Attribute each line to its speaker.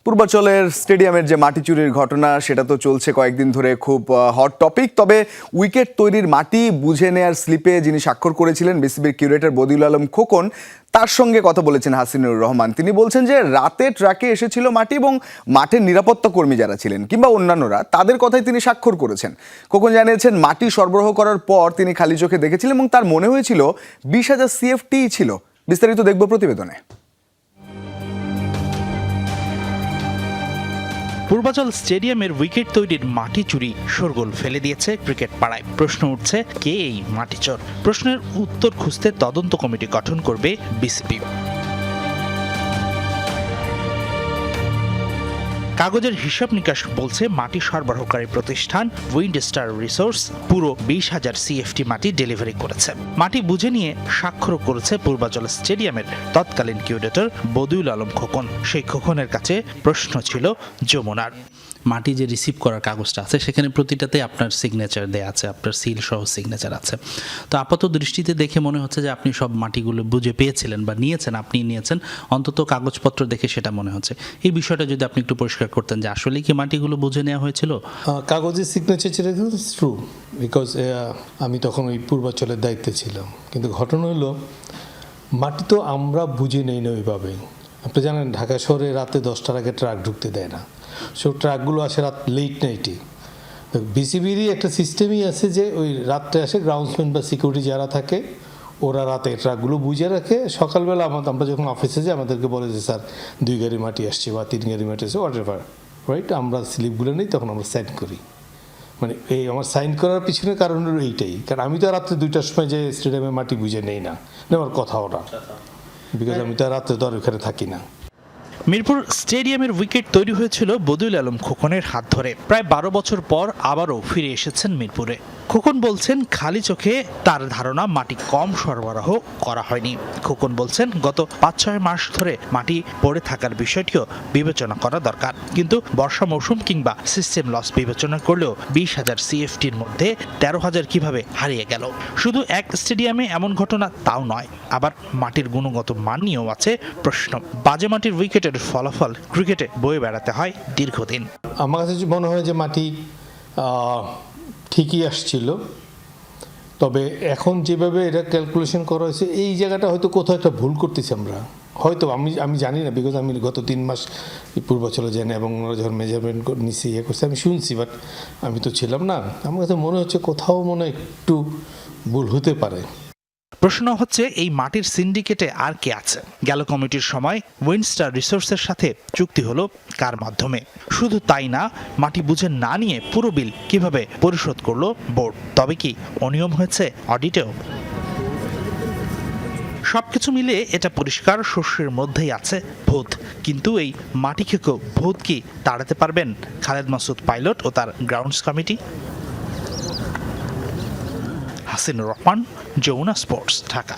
Speaker 1: পূর্বাচলের স্টেডিয়ামের যে মাটি চুরির ঘটনা সেটা তো চলছে কয়েকদিন ধরে, খুব হট টপিক। তবে উইকেট তৈরির মাটি বুঝে নেয়ার স্লিপে যিনি স্বাক্ষর করেছিলেন বিসিবির কিউরেটর বদিউল আলম খোকন, তার সঙ্গে কথা বলেছেন হাসিনুর রহমান। তিনি বলছেন যে রাতে ট্রাকে এসেছিল মাটি এবং মাঠের নিরাপত্তা কর্মী যারা ছিলেন কিংবা অন্যান্যরা তাদের কথাই তিনি স্বাক্ষর করেছেন। খোকন জানিয়েছেন মাটি সরবরাহ করার পর তিনি খালি চোখে দেখেছিলেন এবং তার মনে হয়েছিল 20,000 CFT ছিল। বিস্তারিত দেখব প্রতিবেদনে।
Speaker 2: পূর্বাচল স্টেডিয়ামের উইকেট তৈরির মাটি চুরি শোরগোল ফেলে দিয়েছে ক্রিকেট পাড়ায়। প্রশ্ন উঠছে, কে এই মাটি চোর? প্রশ্নের উত্তর খুঁজতে তদন্ত কমিটি গঠন করবে বিসিবি। কাগজের হিসাব নিকাশ বলছে মাটি সরবরাহকারী প্রতিষ্ঠান উইন্ডস্টার রিসোর্স পুরো 20,000 CFT মাটি ডেলিভারি করেছে। মাটি বুঝে নিয়ে স্বাক্ষর করেছে পূর্বাচল স্টেডিয়ামের তৎকালীন কিউরেটর বদিউল আলম খোকন। সেই খোকনের কাছে প্রশ্ন ছিল যমুনার।
Speaker 3: মাটি যে রিসিভ করার কাগজটা আছে সেখানে প্রতিটাতে আপনার সিগনেচার দেয়া আছে, আপনার সিল সহ সিগনেচার আছে। তো আপাত দৃষ্টিতে দেখে মনে হচ্ছে যে আপনি সব মাটিগুলো বুঝে পেয়েছিলেন বা নিয়েছেন, আপনি নিয়েছেন, অন্তত কাগজপত্র দেখে সেটা মনে হচ্ছে। এই বিষয়টা যদি আপনি একটু পরিষ্কার করতেন যে আসলে কি মাটিগুলো বুঝে নেওয়া হয়েছিল?
Speaker 4: কাগজের সিগনেচার ছিল ট্রু, বিকজ আমি তখন ওই পূর্বাচলের দায়িত্বে ছিলাম। কিন্তু ঘটনা হলো মাটি তো আমরা বুঝে নেই না ওইভাবে। আপনি জানেন ঢাকা শহরে রাতে 10টার আগে ট্রাক ঢুকতে দেয় না, সব ট্রাকগুলো আসে রাত লেট নাইটে। বিসিবিরই একটা সিস্টেমই আছে যে ওই রাত্রে আসে গ্রাউন্ডসম্যান বা সিকিউরিটি যারা থাকে ওরা রাতে ট্রাকগুলো বুঝে রাখে। সকালবেলা আমরা যখন অফিসে যাই আমাদেরকে বলে যে স্যার 2 গাড়ি মাটি আসছে বা 3 গাড়ি মাটি আসছে, হোয়াট এভার, রাইট। আমরা স্লিপগুলো নিই, তখন আমরা সাইন করি। মানে এই আমার সাইন করার পিছনে কারণ হলো এইটাই, কারণ আমি তো রাত্রে 2টার সময় যে স্টেডিয়ামে মাটি বুঝে নেই না, নেওয়ার কথা ওরা, বিকজ আমি তো রাত্রে তো আর ওখানে থাকি না।
Speaker 2: মিরপুর স্টেডিয়ামের উইকেট তৈরি হয়েছিল বদিউল আলম খোকনের হাত ধরে। প্রায় 12 বছর পর আবারও ফিরে এসেছেন মিরপুরে। খোকন বলছেন খালি চোখে তার ধারণা মাটি কম সরবরাহ করা হয়নি। খোকন বলছেন গত 5-6 মাস ধরে মাটি পড়ে থাকার বিষয়টিও বিবেচনা করা দরকার, কিন্তু বর্ষা মৌসুম কিংবা সিস্টেম লস বিবেচনা করলেও 20,000 CFTর মধ্যে 13,000 কিভাবে হারিয়ে গেল? শুধু এক স্টেডিয়ামে এমন ঘটনা তাও নয়, আবার মাটির গুণগত মান নিয়েও আছে প্রশ্ন। বাজে মাটির উইকেটের ফলাফল ক্রিকেটে বয়ে বেড়াতে হয় দীর্ঘদিন।
Speaker 4: আমার কাছে মনে হয় যে মাটি ঠিকই আসছিল, তবে এখন যেভাবে এটা ক্যালকুলেশন করা হয়েছে এই জায়গাটা হয়তো কোথাও একটা ভুল করতেছি আমরা, হয়তো আমি জানি না, বিকজ আমি গত 3 মাস পূর্বাচলে যাই না এবং ওরা যখন মেজারমেন্ট নিচে ইয়ে করছে আমি শুনছি, বাট আমি তো ছিলাম না। আমার কাছে মনে হচ্ছে কোথাও মনে একটু ভুল হতে পারে।
Speaker 2: প্রশ্ন হচ্ছে এই মাটির সিন্ডিকেটে আর কে আছে? গেল কমিটির সময় উইন্ডস্টার রিসোর্সের সাথে চুক্তি হলো কার মাধ্যমে? শুধু তাই না, মাটি বুঝে না নিয়ে পুরো বিল কিভাবে পরিশোধ করলো বোর্ড? তবে কি অনিয়ম হয়েছে অডিটেও? সবকিছু মিলে এটা পরিষ্কার, শস্যের মধ্যেই আছে ভূত। কিন্তু এই মাটি খেকো ভূত কি তাড়াতে পারবেন খালেদ মাসুদ পাইলট ও তার grounds committee? Hasinur Rahman, Jamuna sports, Dhaka.